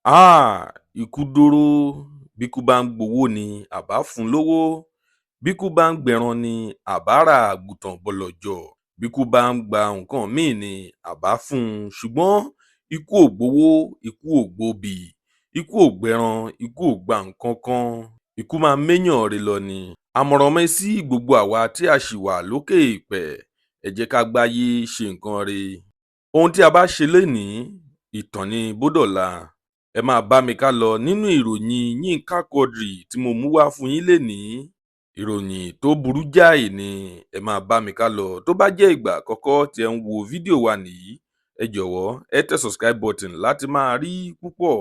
Ikú dóró, bíkú bá ń gbowó ni àbá fún un lówó, bíkú bá ń gbẹran ni àbá ra àgùntàn bọ̀lọ̀jọ̀, bíkú bá ń gba nǹkan míì ni àbá fún un. Ṣùgbọ́n ikú ò gbowó, ikú ò gbobì, ikú ò gbẹran, ikú ò gba nǹkan kan, ikú máa méèyàn re lọ ni. Àmọ̀ràn mi sí gbogbo àwa tí a ṣì wà lókè èèpẹ̀, ẹ jẹ́ ká gbáyé ṣe nǹkan re. Ohun tí a bá ṣe lénìí, ìtàn ni bó dọ̀la. Ẹ máa bá mi ká lọ nínú ìròyìn Yínká Quadri tí mo mú wá fún yín lénìí. Ìròyìn tó burú jáì ni, ẹ máa bá mi ká lọ. Tó bá jẹ́ ìgbà àkọ́kọ́ tí ẹ ń wo fídíò wa nìyí, ẹ jọ̀wọ́ ẹ tẹ subscribe button láti máa rí púpọ̀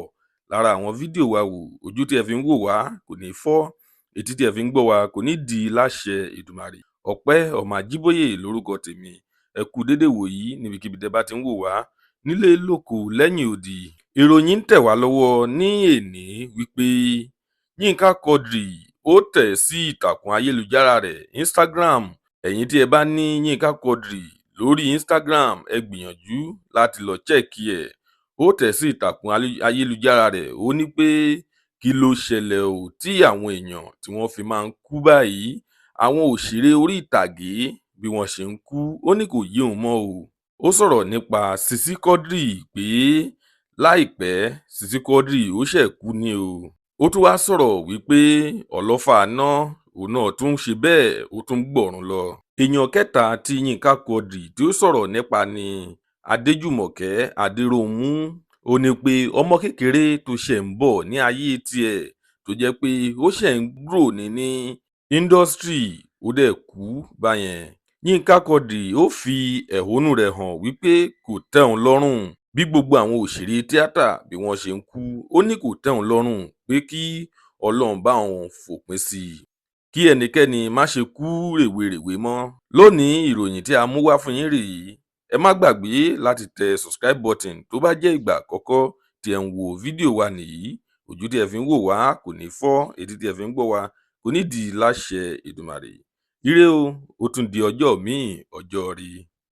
lára àwọn fídíò wa wò. Ojú tí ẹ fi ń wò wá kò ní fọ́, etí tí ẹ fi ń gbọ́ wa kò ní di láṣẹ Èdùmàrè. Ọpẹ́ Ọmọ Ajíbóyè lórúkọ tèmi. Ẹ kú dédé wòyí níbikíbi tẹ́ bá ti ń wò wá, nílé lóko lẹ́yìn odi. Ìròyìn ń tẹ̀ wá lọ́wọ́ ní èní wípé Yínká Quadri ó tẹ̀ sí ìtàkùn ayélujára rẹ̀ Instagram. Ẹ̀yin tí ẹ bá ní Yínká Quadri lórí Instagram, ẹ gbìyànjú láti lọ chẹ́ẹ̀kì ẹ̀. Ó tẹ̀ sí ìtàkùn ayélujára rẹ̀, ó ní pé kí ló ṣẹlẹ̀ o tí àwọn èèyàn tí wọ́n fi máa ń kú báyìí, àwọn òṣèré orí ìtàgé bí wọ́n ṣe ń kú, ó ní kò yé òun mọ́ o. Ó sọ̀rọ̀ nípa Sisi Quadri pé láìpẹ́ Sisi Quadri ó ṣẹ̀ kú ni o. Ó tún wá sọ̀rọ̀ wípé ọlọ́fà àná òun náà tún ṣe bẹ́ẹ̀, ó tún gbọ̀run lọ. Èèyàn kẹta tí Yínká Quadri tí ó sọ̀rọ̀ nípa ni Adéjùmọ̀kẹ́ Adéròunmú. Ó ní pé ọmọ kékeré tó ṣẹ̀ ń bọ̀ ní ayé tiẹ̀, tó jẹ́ pé ó ṣẹ̀ ń grow ní industry, ó dẹ̀ kú báyẹn. Yínká Quadri ó fi ẹ̀hónú rẹ̀ hàn wípé kò tẹ́ òun lọ́rùn bí gbogbo àwọn òṣèré tíátà bí wọ́n ṣe ń kú. Ó ní kò tẹ́ òun lọ́rùn pé kí Ọlọ́run bá òun fòpin sí i, kí ẹnikẹ́ni má ṣe kú rèwerèwe mọ́. Lónìí ìròyìn tí a mú wá fún yín rèé. Ẹ má gbàgbé láti tẹ subscribe button tó bá jẹ́ ìgbà àkọ́kọ́ tí ẹ ń wo fídíò wa nìyí. Ojú tí ẹ fi ń wò wá kò ní fọ́, etí tí ẹ fi ń gbọ́ wa kò ní di láṣẹ Èdùmàrè. Ire o, ó tún di ọjọ́ míì, ọjọ́ ire.